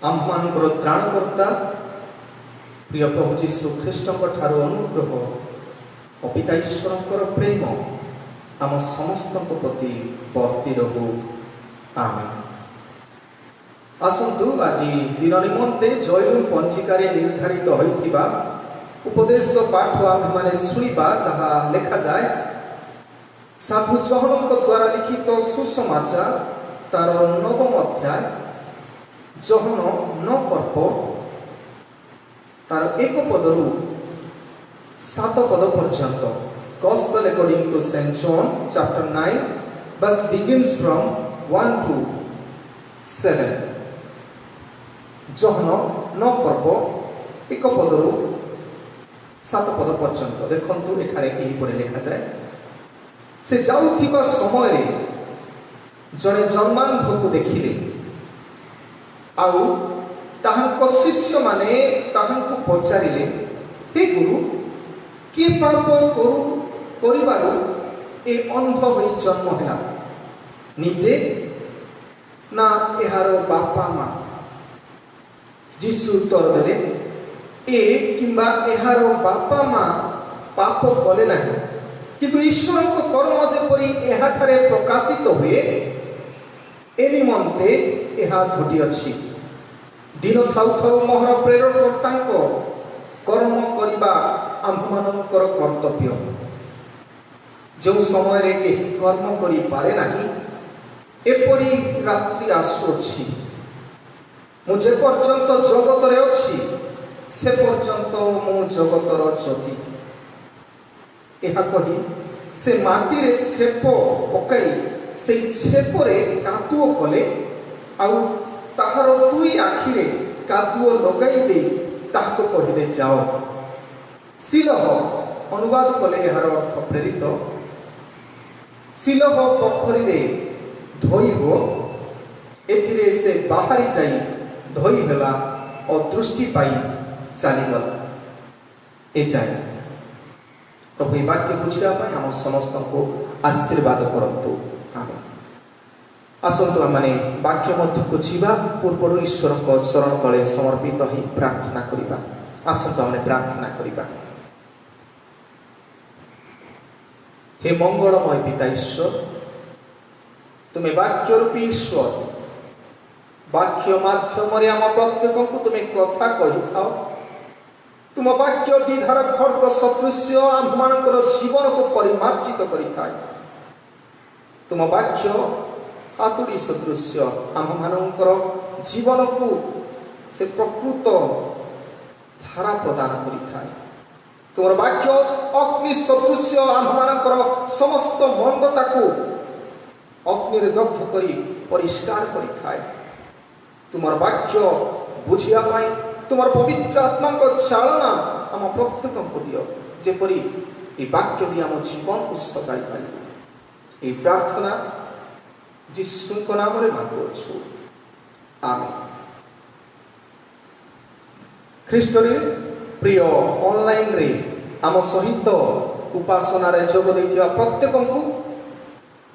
आमମାନଙ୍କର ତ୍ରାଣକର୍ତ୍ତା प्रिय प्रभु जीशु ख्रीष्टଙ୍କ ଠାରୁ ଅନୁଗ୍ରହ ଓ ପିତା ଈଶ୍ୱରଙ୍କର ପ୍ରେମ ଆମ ସମସ୍ତଙ୍କ ପ୍ରତି ବର୍ତ୍ତି ରହୁ। ଆମେନ୍। ଆସନ୍ତୁ ଆଜି ଦିନ ନିମନ୍ତେ ଜୟରୁ ପଞ୍ଜିକାରେ ନିର୍ଦ୍ଧାରିତ ହୋଇଥିବା ଉପଦେଶ ପାଠ ଆମେମାନେ ଶୁଣିବା, ଯାହା ଲେଖାଯାଏ ସାଧୁ ଜହନଙ୍କ ଦ୍ୱାରା ଲିଖିତ ସୁସମାଚାର ତାର 9ମ ଅଧ୍ୟାୟ ଜହନ 9 ପର୍ବ तार 1 पदरू 7 पद पर्यंत। Gospel according to St. John chapter 9 verse begins from 1 to 7। जहन 9 पर्व 1 पदरू 7 पद पर्यंत देखंतु एठारे एही परे लिखा जाए। से जाउथिबा समय रे जणे जन्मांध को देखिले, आउ ताहांको शिष्य माने ताहांको पचारिले, हे गुरु कि पाप करिबारु ए अंध होई जन्म होला, निजे ना एहार बापा मा? जीशु उत्तर देले, ए किंबा एहार बापा मा पाप कले नाही, किंतु ईश्वर को कर्म जेपरि एहाठारे प्रकाशित हुए ए निमंते एहा घटी अछि। दिन थाउ थाउ मोहर प्रेरणकर्तांको कर्म करिबा आम्भमानंकर कर्तव्य। जो समय रे केही कर्म करि पारे नाही, एपरि रात्रि आसुछि। मु जे पर्यंत जगत रे अछि से पर्यंत मु जगतर ज्योति। एहा कहि से माटी रे छेप पकाई से छेप रे कातुओ कले, आउ ताहार 2 आखिरे कादुओ लगाई दे ताहाको कहिले जाओ। सिलह अनुवाद कले एहार अर्थ प्रेरित, सिलह पोखरी रे धोई हो, एथिरे से बाहरी जाई धोई होला और दृष्टि पाई चली गला। ए जाए प्रभु ए वाक्य बुझिया पाई हम समस्त को आशीर्वाद करंतु। आमेन। आसंतु आमने वाक्य मध्य को जीवा पूर्व ईश्वर को शरण तले समर्पित ही प्रार्थना करिबा। आसंतु आमने प्रार्थना करिबा। हे मंगलमय पिता ईश्वर, तुम्हें वाक्य रूपी ईश्वर, वाक्य माध्यम रे आम प्रत्येक को तुम्हें कथा कहि थाओ। तुम वाक्य द्विधार खड्ग सदृश्य आम मानकर जीवन को परिमार्जित करि थाए। तुम वाक्य हातुड़ी सदृश्य आम मानकर जीवन को से प्रकृत धारा प्रदान करि थाए। तुम वाक्य अग्नि सदृश्य आम मानकर समस्त मंदता को अग्नि रे दग्ध करी परिष्कार करि थाए। तुम वाक्य बुझिया पाई तुम पवित्र आत्मा को चालना आम प्रत्येक को दियो, जेपरि ए वाक्य दी आम जीवन को सजाई पारि। ए प्रार्थना जीशु को नाम रे मांगुछु। आमेन। ख्रीष्ट रे प्रिय ऑनलाइन रे आम सहित उपासना रे जोग दैथिया प्रत्येक को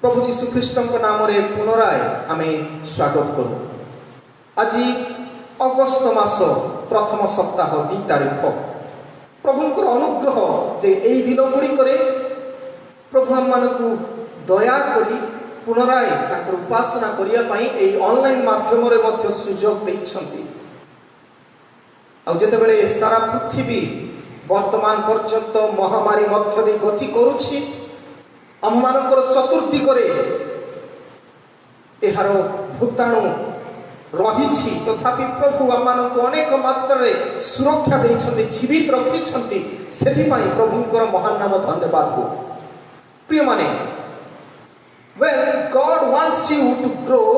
प्रभु जीशु ख्रीष्ट को नाम रे पुनराय आमे स्वागत करू। आज अगस्त मास प्रथम सप्ताह 2 तारीख। प्रभुंकर अनुग्रह जे एई दिन गुड़ी करे प्रभु हम मानकु दया करी पुनराय ताकर उपासना करिया पई एई ऑनलाइन माध्यम रे मध्य सुयोग दैछंती। आ जेते बेले सारा पृथ्वी वर्तमान पर्यंत महामारी मध्य दे गति करूछि, हम मानकर चतुर्थी करे एहार भूताणु रही, तथापि प्रभु आमानक अनेक मात्रा सुरक्षा देइछन्ति, जीवित रखिछन्ति। सेथिपाई प्रभुंकर महान नाम धन्यवाद हो। प्रिय माने, when God wants you to grow,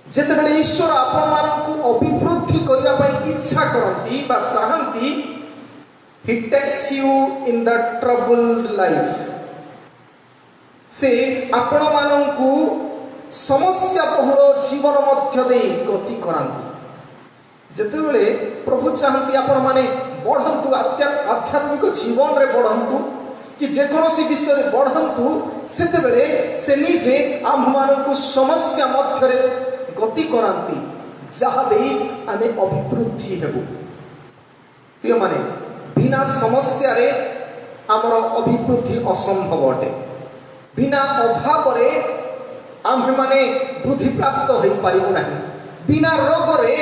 जेतेबेले ईश्वर आपण मानकु अभिवृद्धि करिया पई इच्छा करंती बा चाहंती, he takes you in the troubled life। से आपण मानकु समस्या बहुल जीवन मध्य दे गति करांती। जेतेबेले प्रभु चाहंती आपण माने बढ़ंतु, आध्यात्मिक जीवन रे बढ़ंतु कि जेकोसी विषय रे बढ़ंतु, सेतेबेले से निजे आम मानकु समस्या मध्य रे गति करांती, जहाँ दे आमे अभिवृद्धि हेबु। प्रिय माने बिना समस्या रे आमर अभिवृद्धि असंभव अटे। बिना अभाव रे आम्भे माने वृद्धि प्राप्त हो पारिबु नाही। बिना रोग रे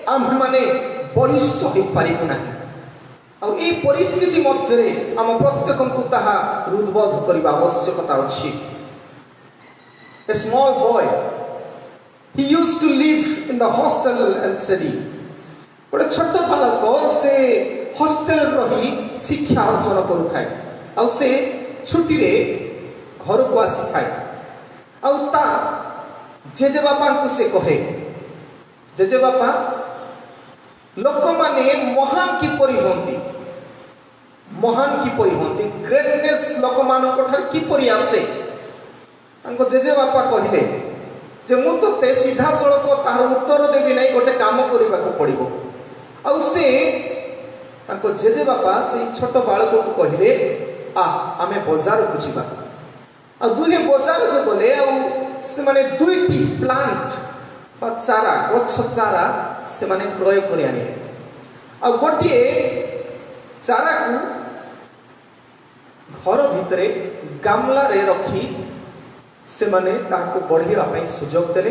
आम्भे माने बलिष्ठ हो पारिबु नाही। और ये परिस्थिति मध्य रे आम प्रत्येक को ताहा हृदबोध करबा आवश्यकता अछि। A small boy, he used to live in the hostel and study. गोटे छोट बालक से हॉस्टेल रही शिक्षा अर्जन करुथाए और से छुट्टी रे घर को आसी थाए और ता जेजे बापा को से कहे जेजे बापा लोक माने महान किपरि होंती ग्रेटनेस लोक मान किपरि आसे तांको जेजे बापा कहले जे मु तो ते सीधा सड़क तार उत्तर देवी नहीं गोटे काम करबा को पड़िबो और से तांको जेजे बापा से छोट बालक को कहले आ आमे बाजार को जीवा आ दुहे बाजार को गले आ से माने दुईटी प्लांट बा चारा गछ चारा से माने क्रय करि आनिले आ गोटे चारा को घर भितरे गामला रे रखी से माने ताको बढ़िया पई सुजोग देले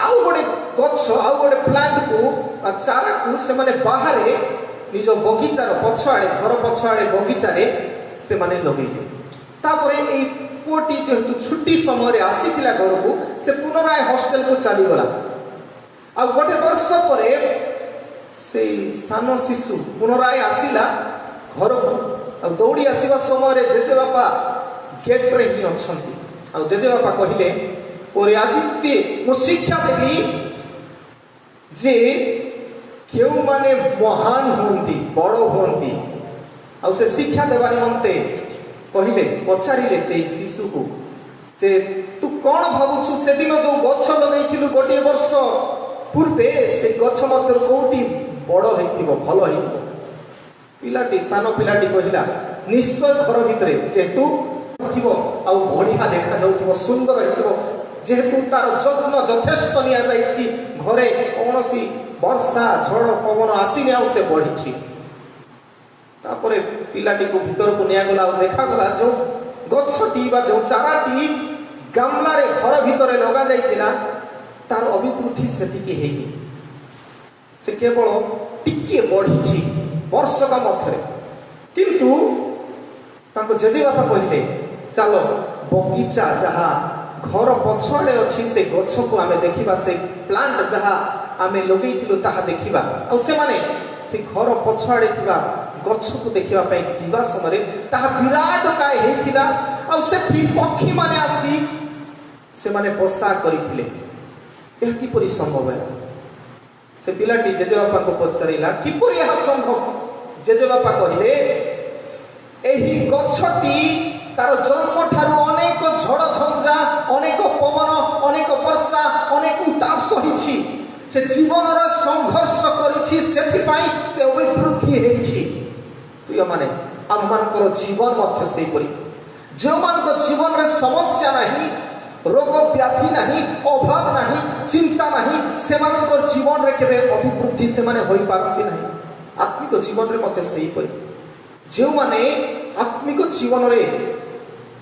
आउ गोटे गछ आउ गोटे प्लांट को चारा को से माने बाहरे निज बगीचार पछआड़े घर पछआड़े बगीचारे से माने लगेले तापरे एई पुटी जेहेतु छुट्टी समय आसीथिला घर को से पुनराय हॉस्टेल को चली गला आ गोटे वर्ष परे से सानो शिशु पुनराय आसीला घर को आ दौड़ी आसीबा समय जेजे बापा गेट रे ही अछंती आ जेजे बापा कहिले ओरे आज मु शिक्षा देली जे केउ माने महान होंती बड़ होंती आ से शिक्षा देवा निमंते कहिले पचारिले से शिशु को जे तू कौन भाबुछु से दिन जो गछ लगैथिलु गोटे वर्ष पूर्वे से गछ मध्य कोठी बड़ हेतिबो भलो हेतिबो पिलाटी सानो पिलाटी कहिला निश्चय घर भितरे जेतु थिबो आ बढ़िया देखा जाउथिबो सुंदर हेतिबो जेहेतु तार जत्न यथेष्ट निया जाइछि घरे कोनोसी वर्षा झड़ पवन आसीने आ से बढ़ी तापरे पिलाटी को भीतर को निया गला देखा गला जो गछटी बा जो चाराटी गामला रे घर भीतर लगा जाइतिला तार अभिवृद्धि सेतिके हेगी से केवल टिके बढ़ी वर्ष का मध्य किंतु ताको जेजे बापा कहले चलो बगीचा जहा घर पछाड़े अच्छी से गछ को आमे देखिबा से प्लांट जहा आमे लगैथिलु ताहा देखिबा आ से माने से घर पछाड़े थिबा गछ को देखिबा पई जीवा समय ताहा विराट काय हेथिला आ से पक्षी माने आसी से माने बसा करिथिले यह किपरि संभव है से पिलाटी जेजे बापा को पछारिला किपरि यह संभव जेजे बापा कहिले एही गछटी तार जन्म ठारू अनेक झड़ झंझा अनेक पवन अनेक वर्षा अनेक उताप सहिछि से जीवन रो संघर्ष करिछि सेथिपाई से अभिवृद्धि हेछि। प्रिय माने हम मानकर जीवन मध्य से परि जो मान जीवन रे समस्या नहीं रोग व्याधि नहीं अभाव नहीं चिंता नहीं से मानकर जीवन रे केबे अभिवृद्धि से माने होई पारती नहीं। आत्मिक जीवन रे मध्य से परि जो माने आत्मिक जीवन रे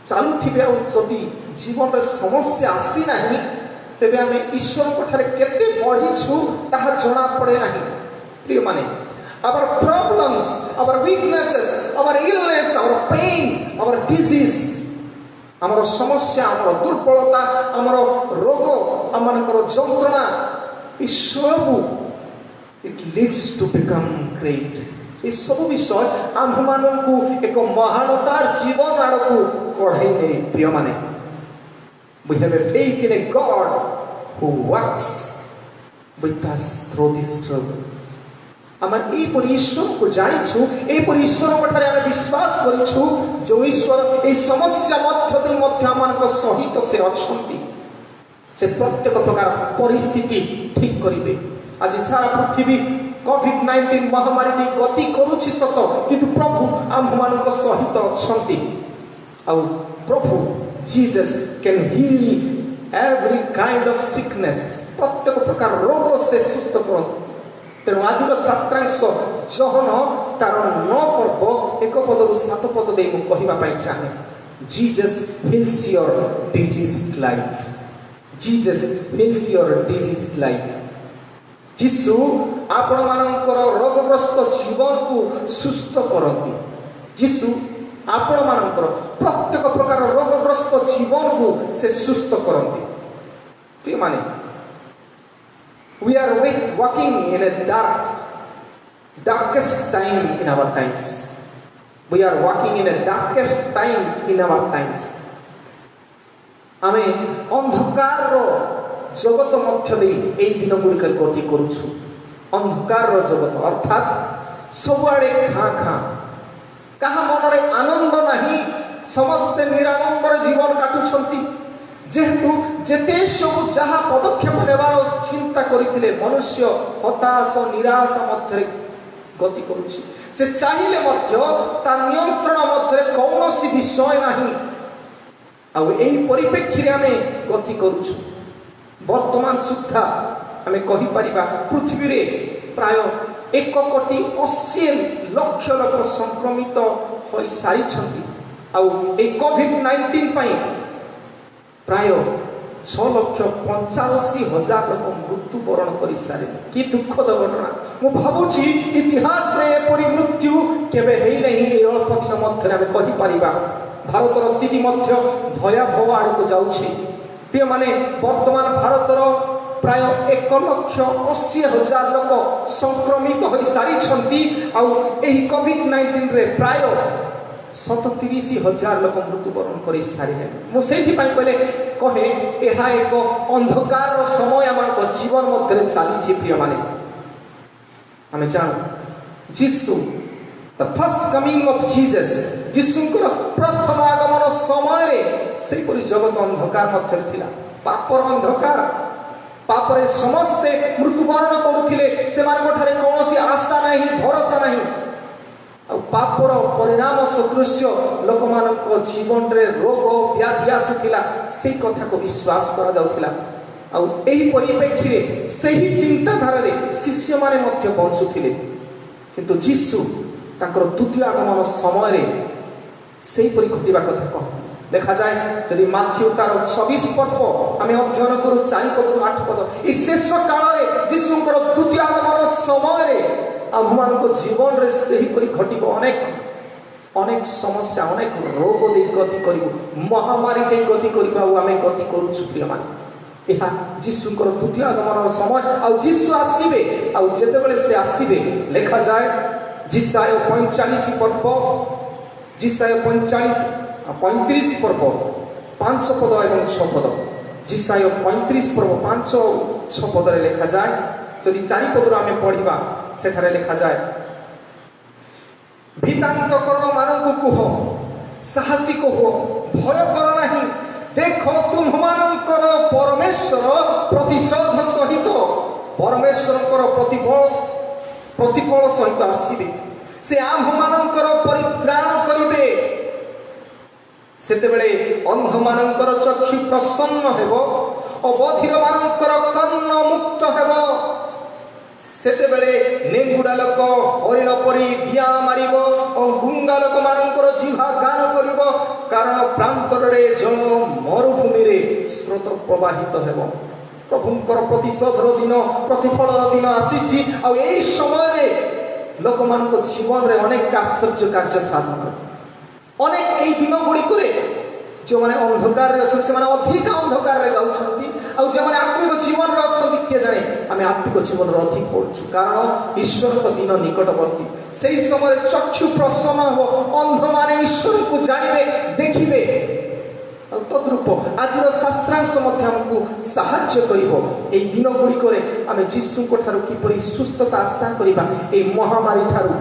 चालू थिबे आ जदि जीवन रे समस्या आसी नाही तेबे आमे ईश्वर कोठारे केते बढ़िछु ताहा जणा पड़े नाही। प्रिय माने our problems our weaknesses our illness our pain our disease ଆମର ସମସ୍ୟା ଆମର ଦୁର୍ବଳତା ଆମର ରୋଗ ଆମମାନଙ୍କର ଯନ୍ତ୍ରଣା ଇ ସବୁ it leads to become great। ये सब विषय आम्भमानंकु एक महानतार जीवन आड़कु कढ़ाई ने। प्रिय माने we have a faith in a God who works with us through this struggle। आमर ए परि ईश्वर को जानिछु ए परि ईश्वर कोठारे आमे विश्वास करिछु जो ईश्वर ए समस्या मध्य देई मध्य आमानक सहित से अछंती से प्रत्येक प्रकार परिस्थिति ठीक करिवे। आज सारा पृथ्वी कोविड-19 महामारी दे गति करूछि सत किंतु प्रभु आम्भमानक सहित अछंती आ प्रभु Jesus can heal every kind of sickness. प्रत्येक प्रत्येक प्रकार रोग से सुस्थ करती। तेणु आज शास्त्रांश जहन तार 9 पर्व 1 पदरु 7 पद दे मु कहबा चाहे Jesus heals your disease life. Jesus heals your disease life. जीसु आपण मानकर रोगग्रस्त जीवन को सुस्थ करती। जीसु आपण मानकर प्रत्येक प्रकार रोगग्रस्त जीवन को से सुस्थ करती। प्रिय माने we are walking in a darkest time in our times. We are walking in a darkest time in our times. आमे अंधकार रो जगत मध्य दे एई दिन गुड़िक गति करूछु। अंधकार रो जगत अर्थात सबुआड़े खाँ खाँ कहा मन रे आनंद नहीं। समस्ते निरानंदर जीवन काटुछंती। जेहेतु जेते सब जहाँ पदक्षेप नेबार चिंता करथिले मनुष्य हताश निराश मध्य गति करुछि। से चाहिए मध्य ता नियंत्रण मध्य कौनसी विषय नहीं। आउ एही परिप्रेक्षी रे आमे गति करुछु। वर्तमान सुद्धा आमे कहि परिबा पृथ्वी रे प्राय 1,80,00,000 लोक संक्रमित होई सारी छंती। आउ ए कोविड-19 पई प्राय 6,85,000 लोक मृत्युवरण कर सारे। कि दुखद घटना। मु भावुची इतिहास रे एपरी मृत्यु केबे हेई नहीं। अल्प दिन मध्य आमे कहि परिबा भारतर स्थिति मध्य भयावह आड़ को जाउछि। प्रिय माने वर्तमान भारतर प्राय 1,80,000 लोक संक्रमित होई सारी छंती। आउ एही कोविड-19 रे प्राय 37,000 लोक मृत्युवरण कर सारे। मुझे कहले कहे यह एक अंधकार समय आम जीवन मध्य चली। प्रिय माने आम जानू जीसु the first coming of Jesus जीसुंकर प्रथम आगमन समय से जगत अंधकार मध्य थिला। पापर अंधकार पापरे समस्ते मृत्युवरण करुथिले। सेमानक ठारे कौनसी आशा नहीं भरोसा नहीं। पापर परिणाम सदृश लोक मान जीवन रे रोग व्याधि आसुला से कथा को विश्वास करा जाउथिला। आउ एही परिप्रेक्षी रे सही चिंताधारा रे शिष्य माने मध्य पहुंचुथिले। किंतु जीसु तांकर द्वितीय आगमन समय रे सेही परि घटिबा कथा कहती देखा जाए। यदि माथ्यू तार 26 पर्व आम अध्ययन करूँ 4 पद 8 पद ई शेष काल रे जीसुंकर द्वितीय आगमन समय रे आम जीवन रे सही परि घटिब। अनेक समस्या अनेक रोग दे गति करू महामारी दे गति करबा आमे गति करूछु। प्रिय माने यह जीसुंकर द्वितीय आगमन समय आ जीसु आसीबे। आ जेतेबेले से आसीबे लेखा जाए जिसाय 45 पर्व जिसाय 35 पर्व 5 पद एवं 6 पद जिसाय 35 पर्व 5 6 पद रे लेखा जाए। यदि 4 पद आमे पढ़िबा सेठारे लेखा जाए भीतांत कर्ण मानकु कुह साहसी को हो भय कर नहीं। देखो तुम मानकर परमेश्वर प्रतिशोध सहित परमेश्वर प्रतिफल सहित आसीबे। से आम मानकर परित्राण करिवे। सेतेबेले अंध मानकर चक्षु प्रसन्न हेबो और बधिर मानकर कर्ण मुक्त हेबो। सेतेबेले नेंगुड़ा लोक हरिण परी डिया मारिबो और गुंगा लोक मानकर जिह्वा गान करिबो। कारण प्रांतर रे जल मरुभूमि रे स्रोत प्रवाहित हेबो। प्रभुंकर प्रतिशोधर दिन प्रतिफलर दिन आसीछि। आ एई समय रे लोक मानक जीवन रे अनेक आश्चर्य कार्य साधन अनेक एई दिन गुड़िक जो मैंने अंधकार रे अछन से माने अधिक अंधकार रे जाउछंती। आ जे माने आत्मिक जीवन रे अछंती के जाने आमे आत्मिक जीवन रे अधिक पड़छु। कारण ईश्वर को दिन निकटवर्ती। सेई समय चक्षु प्रसन्न हो अंध माने ईश्वर को जानिबे देखिबे। तद्रूप आज शास्त्रांश हमको साहाय्य करिवो। एई दिन गुड़िक आमे जीसु को ठारू किपरि सुस्थता आशा करिबा। एई महामारी ठारू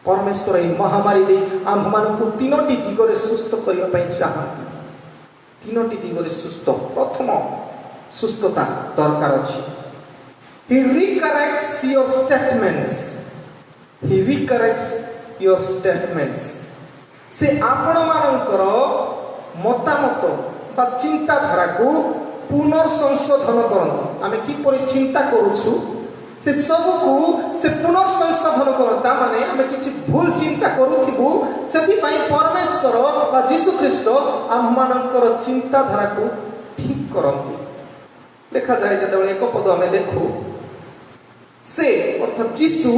परमेश्वर एई महामारी दे आम मानकु तीनोटी दिगरे सुस्थ करिबा पई चाहंती। तीनोटी दिगरे सुस्थ प्रथम सुस्थता दरकार अछि। He recorrects your statements. He recorrects your statements. से आपण मानकर मतामत बा चिंताधारा को पुनर्संशोधन करती। आमे किपरि चिंता करूछु से सबको से पुनर्संशोधन करता माने आमे किछि भूल चिंता करूथिबु सेति पई परमेश्वर बा यीशु ख्रीष्ट आम मानकर चिंता धारा को ठीक करंती लिखा जाए जब एक पद आमे देखू से अर्थात यीशु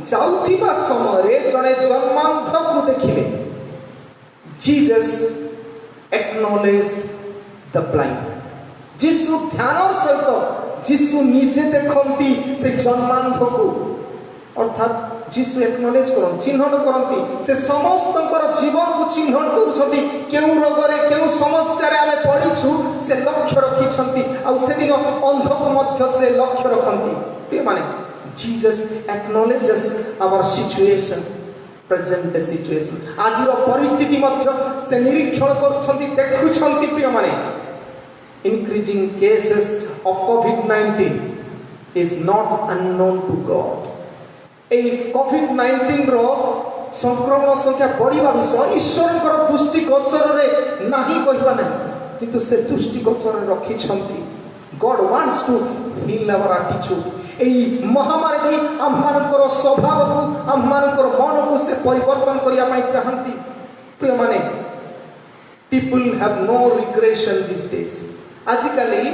जाउथिबा समय जने जन्मांध को देखिले जीसस एक्नॉलेज्ड द ब्लाइंड यीशु ध्यानर सहित यीशु निजे देखंती से जन्मांध को अर्थात यीशु एक्नॉलेज करन चिन्हन करंती से समस्तंकर जीवन को चिन्हन करूछंती केउ रोगरे केउ समस्या रे आमे पडिछु से लक्ष्य रखिछंती आ से दिन अंध को मध्य से लक्ष्य रखंती प्रिय माने Jesus acknowledges our situation present situation आज रो परिस्थिति मध्य से निरीक्षण करूछंती देखुछंती प्रिय माने increasing cases of COVID-19 is not unknown to God. এই COVID-19 रो संक्रमण संख्या बढ़िबा विषय ईश्वरकर दृष्टि गोचर रे नाही कहिबा नै किंतु से दृष्टि गोचर रे रखि छंती God wants to heal our attitude এই महामारी आम्हानकर स्वभाव को आम्हानकर मन को से परिवर्तन करिया पई चाहंती प्रिय माने people have no regression these days आजिकाली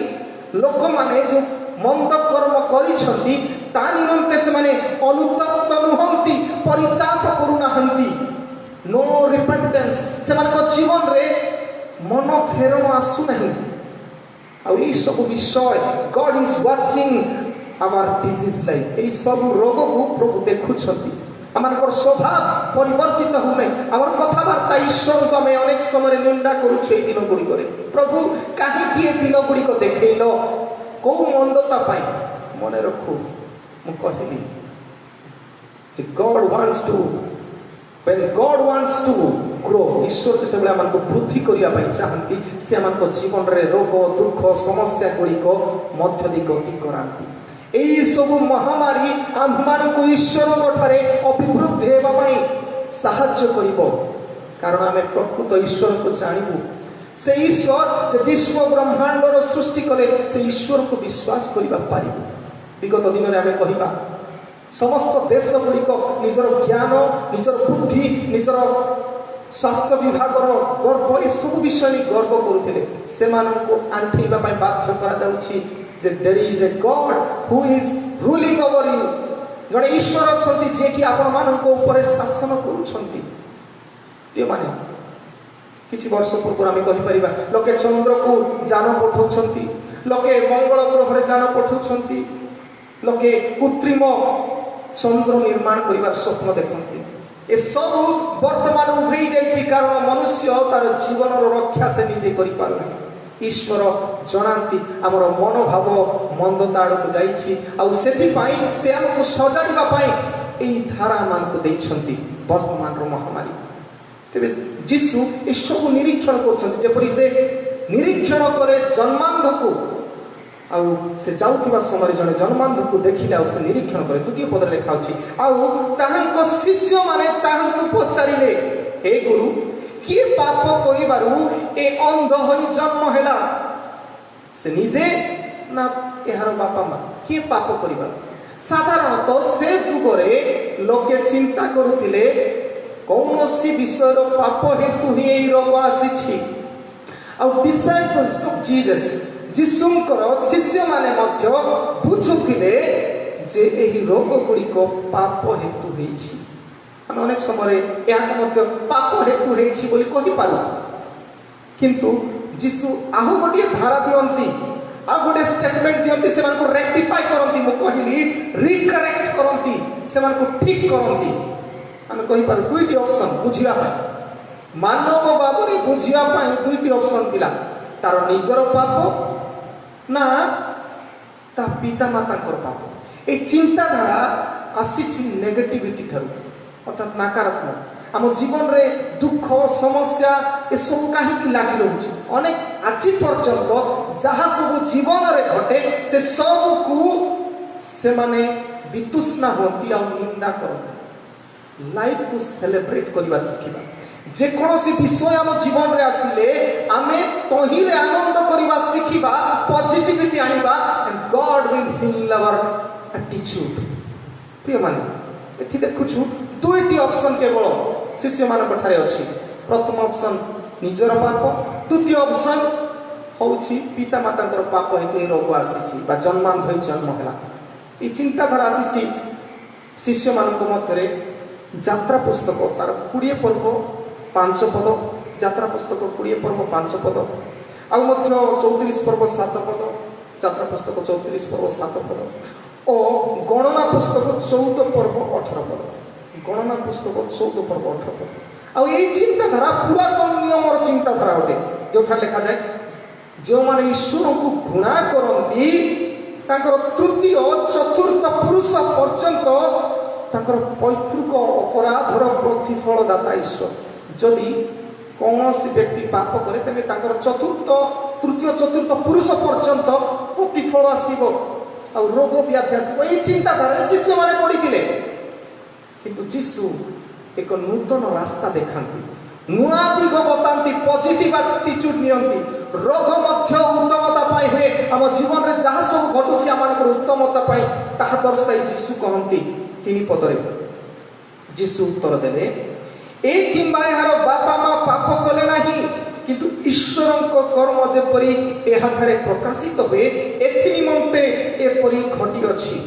लोक माने जो मंद कर्म करिसंती ता निमंते से माने अनुतप्त नुहंती परिताप करूनाहंती नो रिपेंटेंस से मान को जीवन रे मन फेरन आसु नहीं आ ई सब विषय God is watching our disease life ए सब रोग को प्रभु देखुछंती आमानकर स्वभाव परिवर्तित हो नै आमर कथाबार्ता ईश्वर को मैं अनेक समय निंदा करूछु ए दिन गुडी करे प्रभु काहे कि ए दिन गुडी को देखैलो को मंदता पाई मने रखो मु कहली जे God wants to when God wants to grow ईश्वर जते बेला हमन को वृद्धि करिया पाई चाहंती से हमन को जीवन रे रोग दुख समस्या गुडी को मध्य दी गति करांती एई सब महामारी आम्मान को ईश्वर कोठारे अभिवृद्धि हेबा पई सहाय्य करिवो कारण आमे प्रकृत ईश्वर को जानिबु से ईश्वर जे विश्व ब्रह्मांड रो सृष्टि कले से ईश्वर को विश्वास करिबा पारिबु विगत दिन रे आमे कहिबा समस्त देश गुडी को निजर ज्ञान निजर बुद्धि निजर स्वास्थ्य विभाग रो गर्व ए सब विषय गर्व करूथिले से मानन को आंठीबा पई बाध्य करा जाउछि जे there is a God who is ruling over you जणे ईश्वर अछंती जे कि आपण मानन को ऊपर शासन करूछंती ए माने किछि वर्ष पूर्व आमे कहि परिबा लोके चंद्र को जान पठौछंती लोके मंगल ग्रह रे जान पठौछंती लोके कृत्रिम चंद्र निर्माण करिवार स्वप्न देखंती ए सब वर्तमान उभई जाईछि कारण मनुष्य तार जीवन रो रक्षा से निजे करि पारु ईश्वर जनांती आमर मनोभाव मंदता आड़क जाइछि आ सेथि पई से हमको सजाडिबा पई एई धारा मान को दैछंती वर्तमान रो महामारी तबे यीशु ए सब निरीक्षण करछंती जेपरि से निरीक्षण करे जन्मांध को आ से जाउथिबा समय जने जन्मांध को देखिले आ से निरीक्षण करे द्वितीय पद रे लिखा अछि आ ताहांको शिष्य माने ताहांको पचारिले हे गुरु किए पाप करिबारु ए अंध होई जन्म हेला से निजे ना एहार बापा मा किए पाप करिबारु साधारणतः से जुगरे लोके चिंता करूथिले कौनसी विषय रो पाप हेतु ही एई रोग आसीछि आ डिसाइपल्स ऑफ जीसस यीशुंकर शिष्य माने मध्य बुझुथिले जे एही रोग गुडी को पाप हेतु हेछि हम अनेक समय यहाँ मध्य पाप हेतु हेछि बोली कहि पारु किंतु यीशु आहु गोटे धारा दियंती आ गोटे स्टेटमेंट दियंती से मानको रेक्टिफाई करंती मु कहिली रिकरेक्ट करंती से मानको ठीक करंती हम कहि पारु दुईटी ऑप्शन बुझिया पाई मानव बाबरे बुझिया पाई दुईटी ऑप्शन दिला तार निजर पाप ना ता पिता मातांकर पाप ए चिंता धारा आसीछि नेगेटिविटी थारु अर्थात नकारात्मक आम जीवन रे दुख समस्या ए सब कहीं लगी रही अनेक आज पर्यंत जहाँ सब जीवन रे घटे से सब को से माने वितुष्णा होती आ निंदा करते लाइफ को सेलिब्रेट करवा शिखिबा जेकोसी विषय आम जीवन रे आसिले आमे तहिरे आनंद करिबा सिखिबा पॉजिटिविटी आनिबा and God will heal our attitude. प्रिय माने एठी देखुछु दुईटी ऑप्शन केवल शिष्य मान ठारे अछि। प्रथम ऑप्शन निजर पाप, द्वितीय ऑप्शन होछि पिता मातांकर पाप हेतु रोग आसीछि बा जन्मांध होई जन्म होला। ई चिंताधारा आसीछि शिष्य मानक मध्यरे। यात्रा पुस्तक तार 20 पर्व 5 पद, यात्रा पुस्तक 20 पर्व 5 पद आ मध्य 34 पर्व 7 पद, यात्रा पुस्तक 34 पर्व 7 पद और गणना पुस्तक 14 पर्व 18 पद, गणना पुस्तक 14 पर्व 18 पद। आ यही चिंताधारा पुरातन नियमर चिंताधारा अटे जो लिखा जाए जो माने ईश्वर को घृणा करती तृतीय चतुर्थ पुरुष पर्यंत पैतृक अपराधर प्रतिफल दाता ईश्वर। जदि कौन व्यक्ति पाप करे तेरे चतुर्थ तृतीय चतुर्थ पुरुष पर्यंत प्रतिफल आसो आ रोग व्याधि आसो। ये चिंताधारा शिष्य मैंने पढ़ी किंतु जीशु एक नूतन रास्ता देखाती, नुआ दिग बताती, पॉजिटिव एटीट्यूड नियंती। रोग मध्य उत्तमता पाई हुए आम जीवन में जहाँ सब घटुची आम उत्तमता पाई ताहा दर्शाई जीशु कहती 3 पदरे। जीशु उत्तर देले ए किंबा यार बापा माँ पाप कले नहीं किंतु ईश्वर कर्म जेपरी एहाठारे प्रकाशित हुए एथि निमंते एपरी घटी अछि।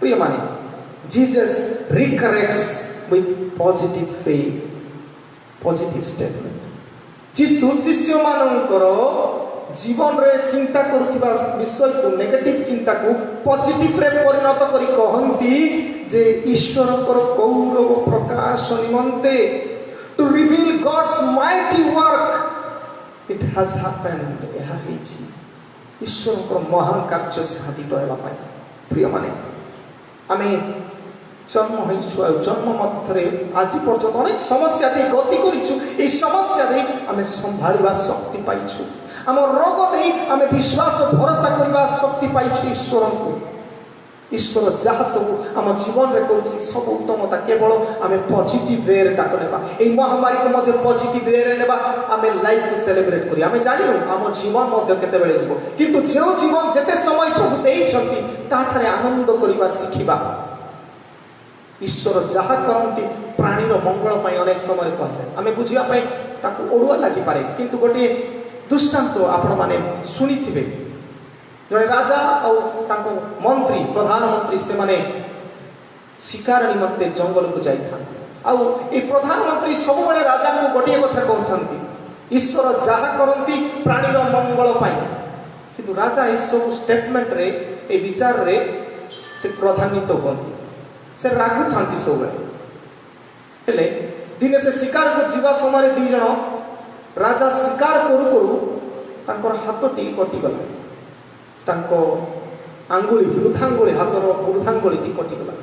प्रिय माने Jesus recorrects with positive faith, positive statement. जीशु शिष्य मानकर जीवन रे चिंता करुवा विषय को नेगेटिव चिंता को पॉजिटिव रे परिणत करी कहंती जे ईश्वर गौरव प्रकाश निमंते to reveal God's mighty work it has happened. यह हेछि ईश्वर महान कार्य साधित हेबा पाई। प्रिय माने आमे जन्म हो जन्म मध्य आज पर्यटन अनेक समस्या दे गति करिछु। ए समस्या दे आमे संभाळिबा शक्ति पाइछु, आम रोग दे आमे विश्वास भरोसा करबा शक्ति पाइछु ईश्वर को। ईश्वर जहाँ सब आम जीवन में कर सब उत्तमता केवल आम पॉजिटिव वे रे ताको नेबा। ए महामारी को मध्य पॉजिटिव वे रे नेबा आमे लाइफ को सेलिब्रेट करी। आमे जानिनु आम जीवन मध्य केते बेले जीवो किंतु जे जीवन जेते समय प्रभु देइछंती ताठारे आनंद करबा सिखिबा। ईश्वर जहाँ करती प्राणीर मंगल पाई अनेक समय कहुए आम बुझा ओडुआ लगी पारे किंतु गोटे दृष्टांत आपण माने शुणी थे। जड़े राजा और मंत्री प्रधानमंत्री से माने शिकार निमंते जंगल को जाई प्रधानमंत्री सब बड़े राजा को गोटे कथा कहते ईश्वर जहाँ करती प्राणीर मंगल पाई किंतु राजा ये सब स्टेटमेंट रे ए विचार रे से प्राधान्वित होती से रागु था सब हेले दिने से शिकार को जीवा समय 2 जन राजा शिकार करू करू तांकर हाथटी कटिगला, तांको आंगुली वृद्धांगुली हाथर वृद्धांगुली कटिगला।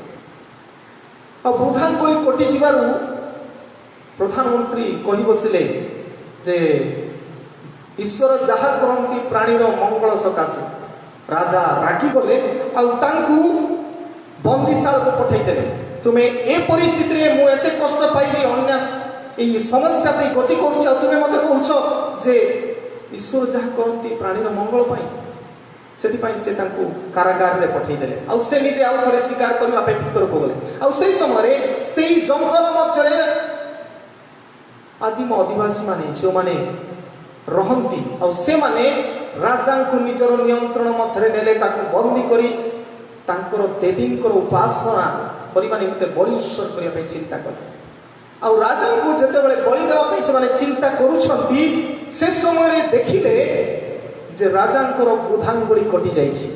आ वृद्धांगुली कटि जीवारु प्रधानमंत्री कहि बसिले जे ईश्वर जहाँ करती प्राणीर मंगल सकाशे। राजा रागी गले आ तांकु बंदीशाल को पठाई तुम्हें ए परिस्थिति रे मु एते कष्ट पाइली अन्य ए समस्या दे गति करूछ तुम्हें मते कहूछ जे ईश्वर जहाँ करती प्राणीर मंगल पाई सेति पाई से तांको कारागार रे पठाई देले आ से निजे आउ थरे शिकार करबा पे भीतर को गले आ सेही समय रे सेही जंगल मध्य रे आदिम आदिवासी माने जो माने रहंती आ से माने राजा को निजर नियंत्रण मध्य नेले ताको बंदी करी तांकर देवींकर उपासना करने निमित्ते बलि उत्सर्ग करने चिंता कले। आउ राजा को जिते बलि देवाई से चिंता करुछंती से समय देखिले जे राजांकर वृद्धांगुली कटि जाइछि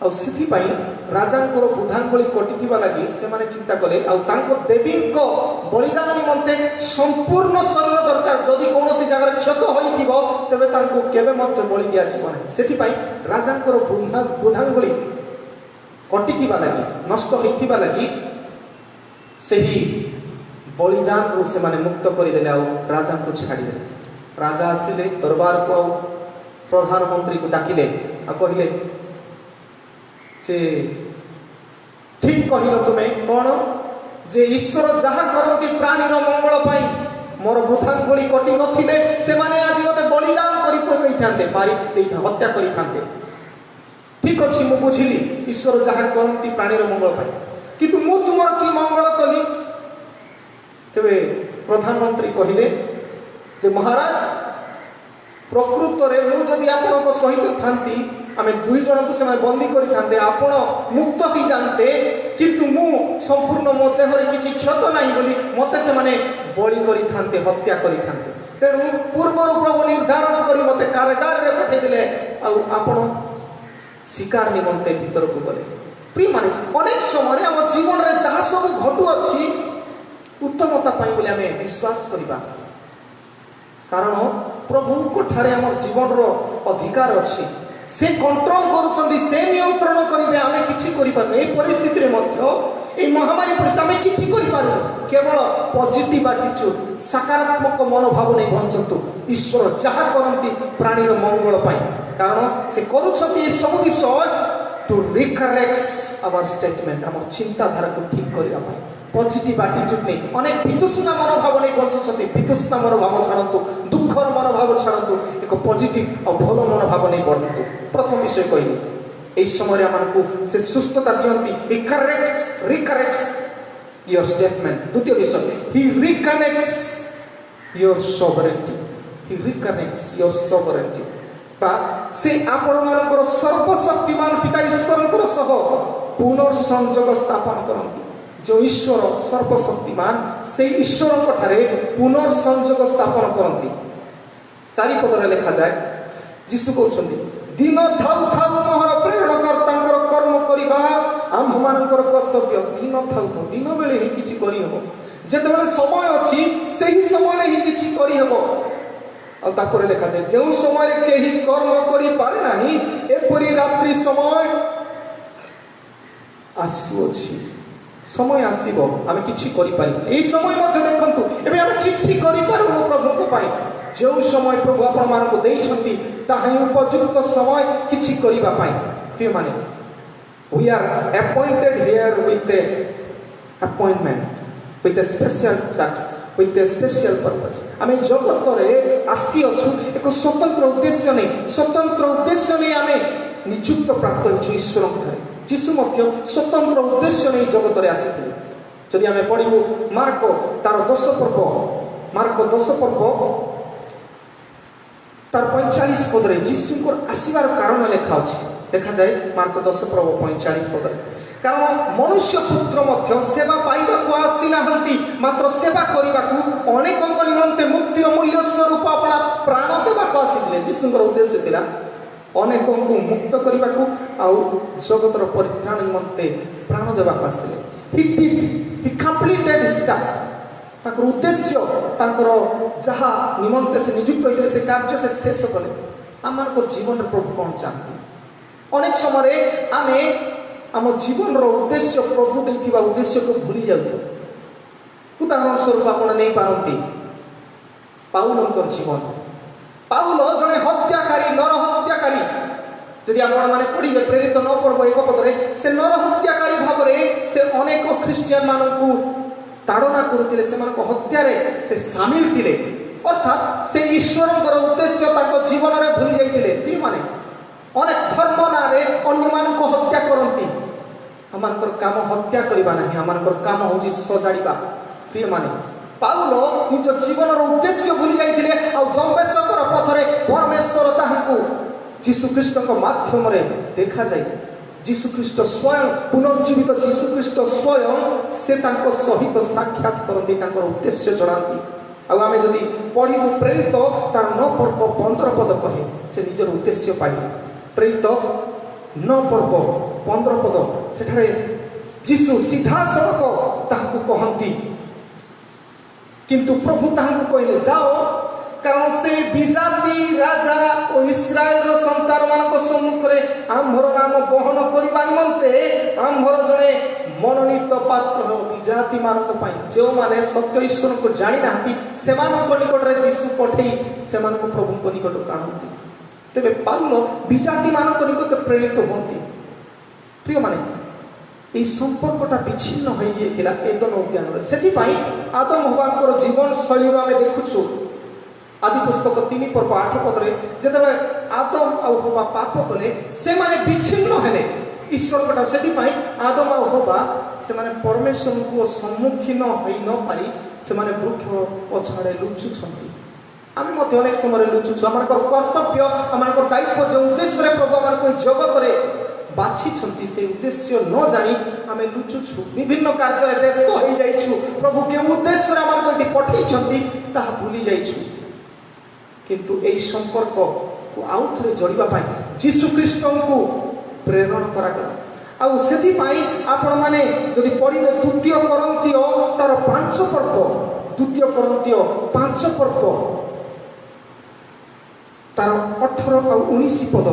आउ सिथिपाई राजांकर वृद्धांगुली कटिथिबा लागि से माने चिंता कले आउ तांको देवींको बलिदान निमंते संपूर्ण शरीर दरकार जदि कोनोसी जगह क्षत होइथिबो तबे तांको केबे मते बलि दिया छिबो नै। सेथिपाई राजांकर वृद्धांगुली कटिथिबा लागि नष्ट होइथिबा लागि सेही बलिदान रु से माने मुक्त करिदेले आउ राजा को छाड़िदेले। राजा आसिले दरबार को आउ प्रधानमंत्री को डाकिले आ कहिले जे ठीक कहिलो तुम्हें कौन जे ईश्वर जहाँ करती प्राणीर मंगल पाई मोर वृद्धांगुली कटि नथिले सेमाने आज मते बलिदान करि पकई थांते मारी देई हत्या करि थांते। ठीक अछि मु बुझिली ईश्वर जहाँ करती प्राणीर मंगल पाई किंतु मु तुमर की मंगल कली। तेबे प्रधानमंत्री कहिले जे महाराज प्रकृत रे मु जदि आपन सहित थांती आमे दुई जन को से बंदी करि थांते आपण मुक्त ही जानते किंतु मु संपूर्ण मो देहरे किछि क्षत नाही बोली मते से माने बळी करि थांते हत्या करि थांते। तेणु पूर्व प्रभु निर्धारण करी मते कारागार रे पठै दिले आ आपण शिकार निमंते भीतर को गले। प्रिय माने अनेक समय आम जीवन रे जहाँ सब घटू अच्छी उत्तमता पाई बोले आमे विश्वास करिबा कारण प्रभु को ठारे आम जीवन रो अधिकार अच्छी से कंट्रोल करूछंती से नियंत्रण करिवे आमे किछि करि पारबे। ए परिस्थिति रे मध्य ए महामारी परिस्थिति आमे किछि करि पारबे केवल पॉजिटिव एटीट्यूड सकारात्मक मनोभाव नै बंचंतु ईश्वर जहाँ करंती प्राणीर मंगल पाई कारण से करूछंती सब विषय टू रिकरेक्ट आवर स्टेटमेंट आम चिंताधारा को ठीक करिया पाई पॉजिटिव एटीट्यूड नै अनेक वितुष्णा मनोभाव नै बंचुछंती वितुष्णा मनोभाव छाड़ंतु दुखर मनोभाव छाड़ंतु एक पॉजिटिव और भल मनोभाव नै बढ़ंतु। प्रथम विषय कहली एई समय हमनकु से सुस्थता दियंती ही रिकरेक्ट्स योर स्टेटमेंट। द्वितीय विषय he reconnects your sovereignty he reconnects your sovereignty बा से आपण मानकर सर्वशक्तिमान पिता ईश्वरकर सह पुनर्संयोग स्थापन करंती। जो ईश्वर सर्वशक्तिमान से ईश्वर ठारे पुनर्संयोग स्थापन करंती। चारि पदरे लिखा जाए यीशु कहउछंती दिन थाउ थाउ मोहर प्रेरणकर्तांकर कर्म करिबा आम मानकर कर्तव्य। दिन थाउ थाउ दिन बेले ही किछि करि हबो जेतेबेले समय अछि सेही समय ही किछि करि हबो। आ तापर लिखा जाए जो समय केही कर्म करि पारे नाही एपरि रात्रि समय आसुअछि समय आसीबो आमे किछि करि पारि। एई समय मध्ये देखंतु एबे आमे किछि करि पारु प्रभु को पाई जो समय प्रभु आपण मान को देइछंती ताही उपयुक्त समय किछि करिबा पाई। प्रिय माने we are appointed here with a appointment with a special task with a special purpose. आमे जगत रे आसी अछु एक स्वतंत्र उद्देश्य नै आमे नियुक्त प्राप्त होइछु ईश्वर ठारे। यीशु मध्य स्वतंत्र उद्देश्य नहीं जगत रे आसीथिले। जदि आमे पढिबु मार्क तार 10 पर्व मार्क 10 पर्व तार 45 पद रे यीशु को आसीबार कारण लिखा अछि। देखा जाए मार्क 10 पर्व 45 पद रे कारण मनुष्य पुत्र मध्य सेवा पाइबा को आसीना हंती मात्र सेवा करिबा को अनेकक निमंते मुक्तिर मूल्य स्वरूप अपना प्राण देबा को आसीथिले। यीशु को उद्देश्य थिला अनेक को मुक्त करने को आउ जगतर परित्राण निमंते प्राण देवा आसते। ही कंप्लीटेड हिज टास्क ताकर उद्देश्य ताकर जहाँ निमंते से नियुक्त होते से कार्य से शेष कले। आम जीवन रे प्रभु कौन चाहती अनेक समय आमे आम जीवन रो उद्देश्य प्रभु देथिबा उद्देश्य को भूली जाउतो। उदाहरण स्वरूप आपण नहीं पारंती पाउलंकर जीवन पाउल जड़े हत्याकारी नर हत्याकारी जदि आपण माने पढ़िबे प्रेरित 9 पर्व 1 पदरे से नर हत्याकारी भाव रे से अनेक ख्रिस्टियन मानकु ताड़ना करुतिले से मानक हत्या रे से शामिल थिले अर्थात से ईश्वरकर उद्देश्य ताको जीवन रे भूली जाइतिले। प्रिय माने अनेक धर्म ना रे अन्य मानक हत्या करंती हमनकर काम हत्या करिबा नाही हमनकर काम होची सजाड़ीबा। प्रिय माने पाउल निज जीवन उद्देश्य भूली जाइतिले आ दम्भेशकर पथरे परमेश्वर ताहाकु यीशु ख्रीष्ट को माध्यम रे देखा जाए। यीशु ख्रीष्ट स्वयं पुनर्जीवित यीशु ख्रीष्ट स्वयं से तांको सहित साक्षात करंती तांकर उद्देश्य जणांती। आ आमे जदि पढ़िबु प्रेरित तार 9 पर्व 15 पद कहे से निजर उद्देश्य पाई। प्रेरित 9 पर्व 15 पद सेठारे यीशु सीधा सड़क ताहाकु कहंती किंतु प्रभु ताहाकु कहले जाओ कारण से विजाति राजा और इस्राएल संतान मानक सम्मुख रे आम्भर नाम बहन करबा निमंते आम्भर जड़े मनोनीत पात्र हो विजाति मानक पाई जो माने सत्य ईश्वर को जानि नांती सेमानक निकट रे यीशु पठेई सेमानक प्रभु को निकट आनंती। तेबे पाउल विजाति मानक निकट प्रेरित होंती। प्रिय माने এই সম্পর্কটা বিচ্ছিন্ন হয়ে গিয়েছিল এদন উদ্যাନରେ। ସେଥିପାଇଁ ଆଦମ ହବାଙ୍କର ଜୀବନ ଶୈଳୀରୁ ଆମେ ଦେଖୁଛୁ ଆଦି ପୁସ୍ତକ 3 ପର୍ବ 8 ପଦରେ ଯେତେବେଳେ ଆଦମ ଆଉ ହବା ପାପ କଲେ ସେମାନେ ବିଚ୍ଛିନ୍ନ ହେଲେ ଈଶ୍ୱରଙ୍କ ଠାରୁ। ସେଥିପାଇଁ ଆଦମ ଆଉ ହବା ସେମାନେ ପରମେଶ୍ୱରଙ୍କୁ ସମ୍ମୁଖୀନ ହୋଇ ନ ପାରି ସେମାନେ ବୃକ୍ଷ ପଛଆଡ଼େ ଲୁଚୁଛନ୍ତି। ଆମେ ମଧ୍ୟ ଅନେକ ସମୟରେ ଲୁଚୁଛୁ। ଆମମାନଙ୍କର କର୍ତ୍ତବ୍ୟ ଆମମାନଙ୍କର ଦାୟିତ୍ୱ ଯେଉଁ ଉଦ୍ଦେଶ୍ୟରେ ପ୍ରଭୁ ଆମମାନଙ୍କୁ ଏହି ଜଗତରେ ବାଛିଛନ୍ତି ସେ ଉଦ୍ଦେଶ୍ୟ ନ ଜାଣି ଆମେ ଲୁଚୁଛୁ, ବିଭିନ୍ନ କାର୍ଯ୍ୟରେ ବ୍ୟସ୍ତ ହୋଇଯାଇଛୁ। ପ୍ରଭୁ କେଉଁ ଉଦ୍ଦେଶ୍ୟରେ ଆମମାନଙ୍କୁ ଏଠି ପଠେଇଛନ୍ତି ତାହା ଭୁଲି ଯାଇଛୁ। କିନ୍ତୁ ଏହି ସମ୍ପର୍କକୁ ଆଉ ଥରେ ଯୋଡ଼ିବା ପାଇଁ ଯୀଶୁ ଖ୍ରୀଷ୍ଟଙ୍କୁ ପ୍ରେରଣ କରାଗଲା। ଆଉ ସେଥିପାଇଁ ଆପଣମାନେ ଯଦି ପଢ଼ିବେ 2 କରନ୍ତୀୟ ତାର 5 ପର୍ବ, 2 କରନ୍ତୀୟ 5 ପର୍ବ ତାର 18 ଆଉ 19 ପଦ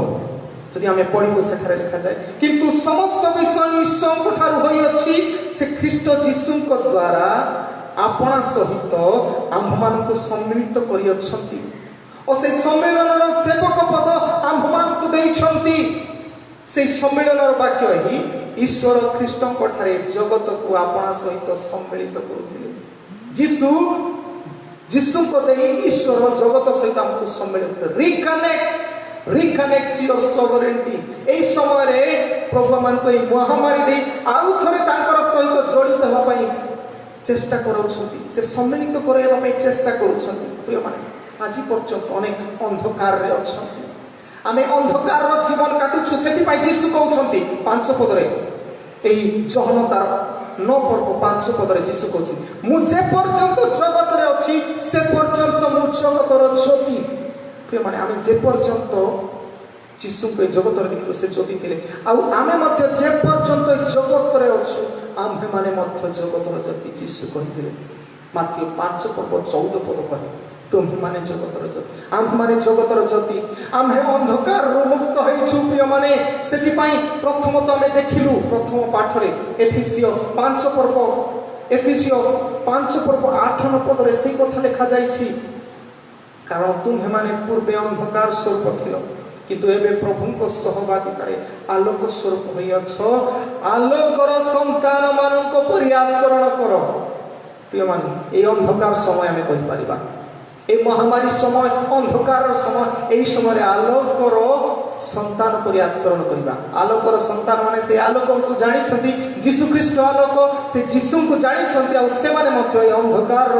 ଯଦି ଆମେ ପଢ଼ିବୁ ସେଠାରେ ଲେଖାଯାଏ, କିନ୍ତୁ ସମସ୍ତ ବିଷୟ ଈଶ୍ୱରଙ୍କ ଠାରୁ ହୋଇଅଛି, ସେ ଖ୍ରୀଷ୍ଟ ଯୀଶୁଙ୍କ ଦ୍ୱାରା ଆପଣା ସହିତ ଆମ୍ଭମାନଙ୍କୁ ସମ୍ମିଳିତ କରିଅଛନ୍ତି ଓ ସେ ସମ୍ମିଳନର ସେବକ ପଦ ଆମ୍ଭମାନଙ୍କୁ ଦେଇଛନ୍ତି। সেই সম্মিଳନର ବାକ୍ୟ ହିଁ ଈଶ୍ୱର ଖ୍ରୀଷ୍ଟଙ୍କ ଠାରେ ଜଗତକୁ ଆପଣା ସହିତ ସମ୍ମିଳିତ କରୁଥିଲେ। ଯୀଶୁଙ୍କ ଦେଇ ଈଶ୍ୱର ଜଗତ ସହିତ ଆମକୁ ସମ୍ମିଳିତ ରିକନେକ୍ଟ ୟୁର ସଭରେଣ୍ଟି। ଏହି ସମୟରେ ପ୍ରଭୁ ଆମମାନଙ୍କୁ ଏହି ମହାମାରୀ ଦେଇ ଆଉ ଥରେ ତାଙ୍କର ସହିତ ଜଡ଼ିତ ହେବା ପାଇଁ ଚେଷ୍ଟା କରାଉଛନ୍ତି, ସେ ସମ୍ମିଳିତ କରାଇବା ପାଇଁ ଚେଷ୍ଟା କରୁଛନ୍ତି। ପ୍ରିୟମାନେ, ଆଜି ପର୍ଯ୍ୟନ୍ତ ଅନେକ ଅନ୍ଧକାରରେ ଅଛନ୍ତି, ଆମେ ଅନ୍ଧକାରର ଜୀବନ କାଟୁଛୁ। ସେଥିପାଇଁ ଯୀଶୁ କହୁଛନ୍ତି 5 ପଦରେ, ଏହି ଜହନ ତାର 9 ପର୍ବ 5 ପଦରେ ଯୀଶୁ କହୁଛନ୍ତି, ମୁଁ ଯେ ପର୍ଯ୍ୟନ୍ତ ଜଗତରେ ଅଛି ସେ ପର୍ଯ୍ୟନ୍ତ ମୁଁ ଜଗତର ଜ୍ୟୋତି। ପ୍ରିୟମାନେ, ଆମେ ଯେ ପର୍ଯ୍ୟନ୍ତ ଯୀଶୁଙ୍କୁ ଏ ଜଗତରେ ଦେଖିଲୁ ସେ ଜ୍ୟୋତି ଥିଲେ, ଆଉ ଆମେ ମଧ୍ୟ ଯେ ପର୍ଯ୍ୟନ୍ତ ଏ ଜଗତରେ ଅଛୁ ଆମ୍ଭେମାନେ ମଧ୍ୟ ଜଗତର ଜ୍ୟୋତି। ଯୀଶୁ କହିଥିଲେ ମାଥିଉ 5 ପର୍ବ 14 ପଦ କହେ, ତୁମେମାନେ ଜଗତର ଜ୍ୟୋତି, ଆମ୍ଭେମାନେ ଜଗତର ଜ୍ୟୋତି। ଆମ୍ଭେ ଅନ୍ଧକାରରୁ ମୁକ୍ତ ହେଇଛୁ ପ୍ରିୟମାନେ। ସେଥିପାଇଁ ପ୍ରଥମତଃ ଆମେ ଦେଖିଲୁ ପ୍ରଥମ ପାଠରେ ଏଫେସୀୟ 5 ପର୍ବ 8 ପଦରେ ସେଇ କଥା ଲେଖାଯାଇଛି, କାରଣ ତୁମେମାନେ ପୂର୍ବେ ଅନ୍ଧକାର ସ୍ୱରୂପ ଥିଲ କିନ୍ତୁ ଏବେ ପ୍ରଭୁଙ୍କ ସହଭାଗିତାରେ ଆଲୋକ ସ୍ୱରୂପ ହୋଇଅଛ। ଆଲୋକର ସନ୍ତାନ ମାନଙ୍କ ପରି ଆଚରଣ କର। ପ୍ରିୟମାନେ, এই ଅନ୍ଧକାର ସମୟ ଆମେ କହିପାରିବା, এই মহামারী সময়, অন্ধকারর সময়, এই সময় আলোকর সন্তান পরি আচরণ করা। আলোকর সন্তান মানে সেই আলোককে জানিছেন যীশু খ্রিস্ট আলোক, সে যীশুকে জানিছেন, আর সেমানে মধ্য এই অন্ধকারর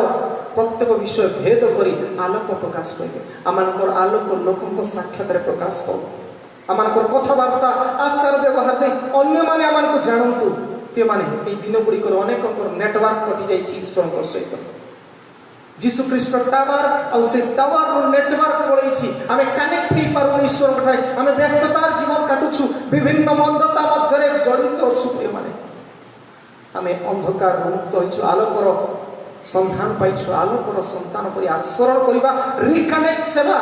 প্রত্যেক বিষয় ভেদ করে আলোক প্রকাশ করবে। আমানকর আলোক লোকଙ୍କ সাক্ষাতরে প্রকাশ করব। আমানকর কথাবার্তা আচার ব্যবহার দেই অন্য মানে আমানকু জানন্তু। প্রিয়ମାନେ, এই দিনগুড়িকর অনেকଙ୍କର নেটওয়ার্ক কটি যাইছি ঈশ্বরଙ୍କ সহিত। ଯୀଶୁ ଖ୍ରୀଷ୍ଟ ଟାୱାର, ଆଉ ସେ ଟାୱାରର ନେଟୱାର୍କ ପଳେଇଛି। ଆମେ କନେକ୍ଟ ହେଇପାରୁନି ଈଶ୍ୱରଙ୍କ ଠାରେ, ଆମେ ବ୍ୟସ୍ତତାର ଜୀବନ କାଟୁଛୁ, ବିଭିନ୍ନ ମନ୍ଦତା ମଧ୍ୟରେ ଜଡ଼ିତ ଅଛୁ। ପ୍ରିୟମାନେ, ଆମେ ଅନ୍ଧକାରରୁ ମୁକ୍ତ ହୋଇଛୁ, ଆଲୋକର ସନ୍ଧାନ ପାଇଛୁ, ଆଲୋକର ସନ୍ତାନ ପରି ଆଚରଣ କରିବା, ରିକନେକ୍ଟ ସେବା,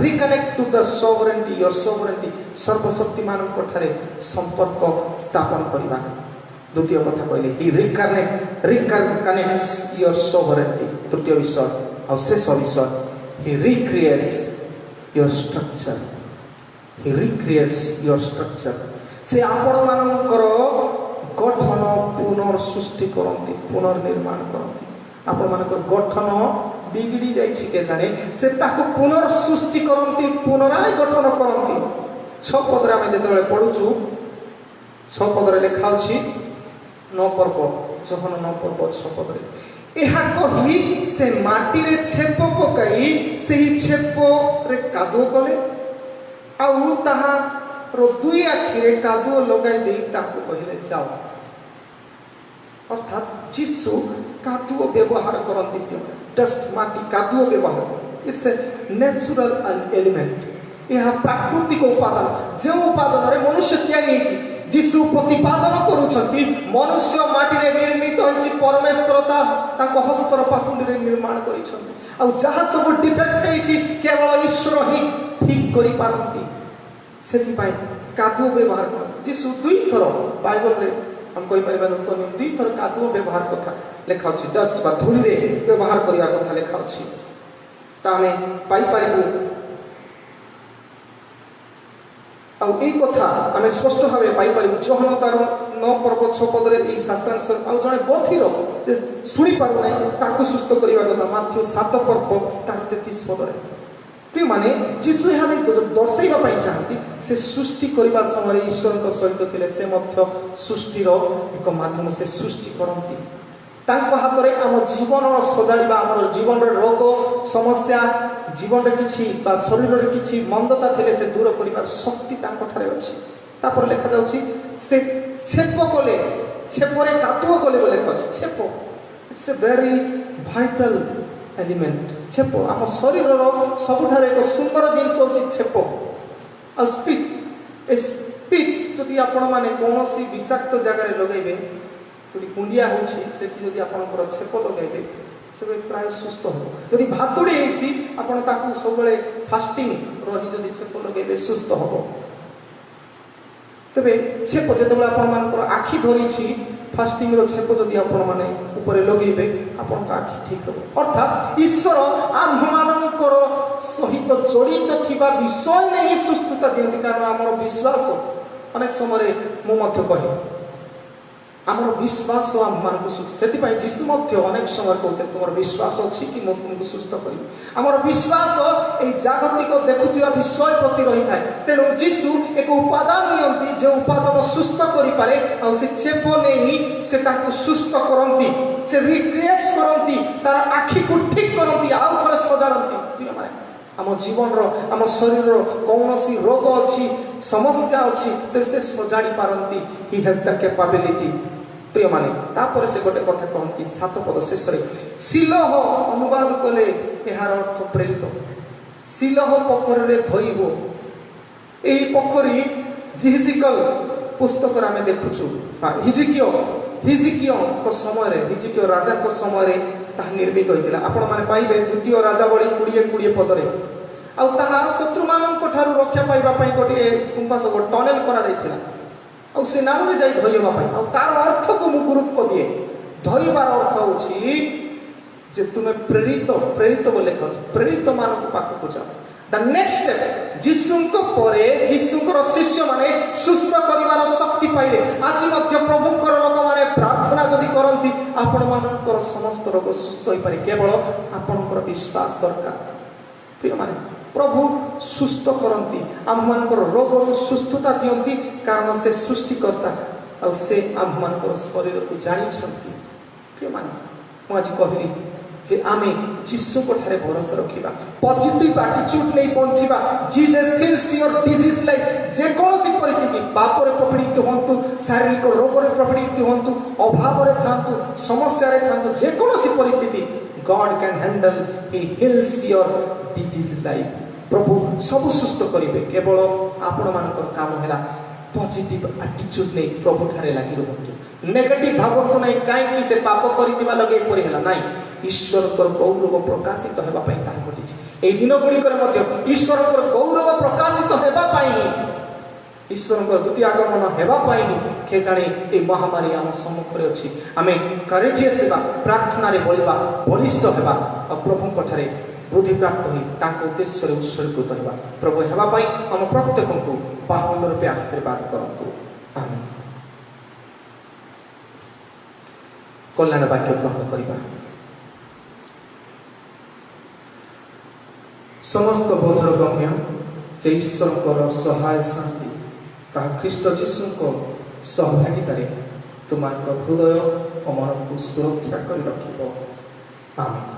ରିକନେକ୍ଟ ଟୁ ଦ ସଭରେଣ୍ଟି, ୟୋର ସଭରେଣ୍ଟି, ସର୍ବଶକ୍ତିମାନଙ୍କ ଠାରେ ସମ୍ପର୍କ ସ୍ଥାପନ କରିବା। ଦ୍ୱିତୀୟ କଥା କହିଲେ, ହି ରିକନେକ୍ଟସ୍ ୟୋର ସଭରେଣ୍ଟି। ତୃତୀୟ ବିଷୟ ଆଉ ଶେଷ ବିଷୟ, he recreates your structure. He recreates your structure. ସେ ଆପଣମାନଙ୍କର ଗଠନ ପୁନଃସୃଷ୍ଟି କରନ୍ତି, ପୁନର୍ନିର୍ମାଣ କରନ୍ତି। ଆପଣମାନଙ୍କର ଗଠନ ବିଗିଡ଼ି ଯାଇଛି କେଜାଣି, ସେ ତାକୁ ପୁନଃସୃଷ୍ଟି କରନ୍ତି, ପୁନରାୟ ଗଠନ କରନ୍ତି। 6 ପଦରେ ଆମେ ଯେତେବେଳେ ପଢୁଛୁ, 6 ପଦରେ ଲେଖା ଅଛି, 9 ପର୍ବ ଜହନ 9 ପର୍ବ 6 ପଦରେ, ଏହା କହି ସେ ମାଟିରେ ଛେପ ପକାଇ ସେହି ଛେପରେ କାଦୁଅ କଲେ, ଆଉ ତାହାର 2 ଆଖିରେ କାଦୁଅ ଲଗାଇ ଦେଇ ତାକୁ କହିଲେ ଯାଅ। ଅର୍ଥାତ୍ ଯୀଶୁ କାଦୁଅ ବ୍ୟବହାର କରନ୍ତି। ଡଷ୍ଟ, ମାଟି, କାଦୁଅ ବ୍ୟବହାର କରନ୍ତି। It's a natural element. ଏହା ପ୍ରାକୃତିକ ଉପାଦାନ, ଯେଉଁ ଉପାଦାନରେ ମନୁଷ୍ୟ ତିଆରି ହେଇଛି। ଯୀଶୁ ପ୍ରତିପାଦନ କରୁଛନ୍ତି ମନୁଷ୍ୟ ମାଟିରେ ନିର୍ମିତ ହୋଇଛି, ପରମେଶ୍ୱର ତାଙ୍କ ହସ୍ତର ପାପୁଲିରେ ନିର୍ମାଣ କରିଛନ୍ତି। ଆଉ ଯାହା ସବୁ ଡିଫେକ୍ଟ ହେଇଛି କେବଳ ଈଶ୍ୱର ହିଁ ଠିକ୍ କରିପାରନ୍ତି। ସେଥିପାଇଁ କାଦୁଅ ବ୍ୟବହାର କରନ୍ତି। ଯୀଶୁ 2 ଥର ବାଇବଲରେ ଆମେ କହିପାରିବା ନୂତନ ନିୟମ 2 ଥର କାଦୁଅ ବ୍ୟବହାର କଥା ଲେଖା ଅଛି, ଡଷ୍ଟ ବା ଧୂଳିରେ ବ୍ୟବହାର କରିବା କଥା ଲେଖା ଅଛି। ତା ଆମେ ପାଇପାରିବୁ आई कथा आम स्पष्ट भाव पाइपर जोहन तार 9 पर्व 6 पदरे यही शास्त्रांश आउ जड़े बधिर शुणी पारना ताकू सुस्थ करने कथा माथ्यू 7 पर्व तार 33 पदरे प्रिय माने जीशु यहाँ दर्शाइबा चाहती से सृष्टि करने समय ईश्वर सहित थे से सृष्टिर एक माध्यम से सृष्टि करती हाथ में आम जीवन सजाड़ा आम जीवन रोग समस्या जीवन किसी शरीर किसी मंदता थे से दूर कर शक्ति अच्छी लिखा जाऊँगी से छेप कले छेपरे कातुआ कले लिखा छेप it's a very vital element छेप आम शरीर सबुठ एक सुंदर जिनस हूँ छेप आ स्पिट ए स्पिट जदि आपण मैंने कौन विषाक्त जगार लगे कुंडिया होती आपंकर छेप लगे तेज प्राय सुस्थ हो जदि भातुड़ी होती सब फास्टिंग रही जदि छेप लगे सुस्थ हम तेरे छेप जो आपर आखि धरी फास्टिंग छेप जदि आपण मैंने ऊपर लगे आपण आखि ठीक हम अर्थात ईश्वर आम मानकर सहित जड़ित थिबा विषय नहीं सुस्थता दिखती कारण आमर विश्वास अनेक समय मुझे कहे आमर विश्वास आम मान सुस्थ से जीशु अनेक समय कहते तुम विश्वास अच्छी कि तुमको सुस्थ करी आमर विश्वास ये जागतिक देखुवा विषय प्रति रही है तेणु जीशु एक उपादान नियंती जो उपादान सुस्थ करें से छेप नहीं से सुस्थ करती से रिक्रिएट्स करती तार आखि को ठीक करती आउ थे सजाड़ती प्रिय माने आम जीवन आम शरीर कौन रोग अच्छी समस्या अच्छी तो से सजाड़ी पारती ही हैज द कैपेबिलिटी प्रिय माने तापर से गोटे कथा कहती 7 पद शेष सिलह अनुवाद कले यार अर्थ प्रेरित सिलह पोखरी धोब यही पोखरी हिजिकल पुस्तक आम देखुचु हिजिकियो समय हिजिकियो राजा समय निर्मित होता आपण मैंने पाइबे 2 राजावली 20 पदरे आ शत्रु मान रक्षा पाइबापी गोटे कुंपास टनेल कर से नाड़ में जाई धोईबा तार अर्थ को मु गुरुत्व दिए धोईबार अर्थ होछि जे तुमे प्रेरित प्रेरित बोले कह प्रेरित मानक पाख को जाओ द नेक्स्ट स्टेप जीशुको परे जीशुकर शिष्य माने सुस्थ करिवार शक्ति पाइले आज मध्य प्रभुकर लोक माने प्रार्थना जदि करंती आपण मानकर समस्त रोग सुस्थ होई पारे केवल आपणकर विश्वास दरकार प्रिय माने प्रभु सुस्थ करती आम मानकर रोग सुस्थता दियंती कारण से सृष्टिकर्ता और से आम मानकर शरीर को जानी प्रिय माने मुझे कहली जे आमे जीशु को ठारे भरोसा रखिबा पॉजिटिव एटीट्यूड नहीं पहुंचीबा Jesus heals your disease like जे कोनोसी परिस्थिति पाप रे प्रपीड़ित होंतु शारीरिक रोग रे प्रपीड़ित होंतु अभाव रे थांतु समस्या रे थांतु जे कोनोसी परिस्थिति God can handle he heals your disease life प्रभु सब सुस्थ करेंगे केवल आपण मानकर काम है पॉजिटिव एटीट्यूड नहीं प्रभु ठारे लगी रुहतु नेगेटिव भावतु नहीं कहीं से पाप कर लगे ना ईश्वर गौरव प्रकाशित होगापी घटी दिन गुड़िक ईश्वर गौरव प्रकाशित होगापी ईश्वर द्वितीय आगमन होगापी किए जाने ये महामारी आम सम्मुखें अच्छी आम करेजियस प्रार्थना बढ़ा बलिष्ठ होगा प्रभु वृद्धि प्राप्त हो उद्देश्य उत्सर्गित होगा प्रभु होगापी आम प्रत्येक को बाहुल्य रूपे आशीर्वाद करतु आमेन। कल्याण वाक्य ग्रहण करवा समस्त बोधर गम्य जे ईश्वर सहाय शांति ताहा ख्रीष्ट जीशु सहभागितार तुम हृदय और मन को सुरक्षा कर रखिब आमेन।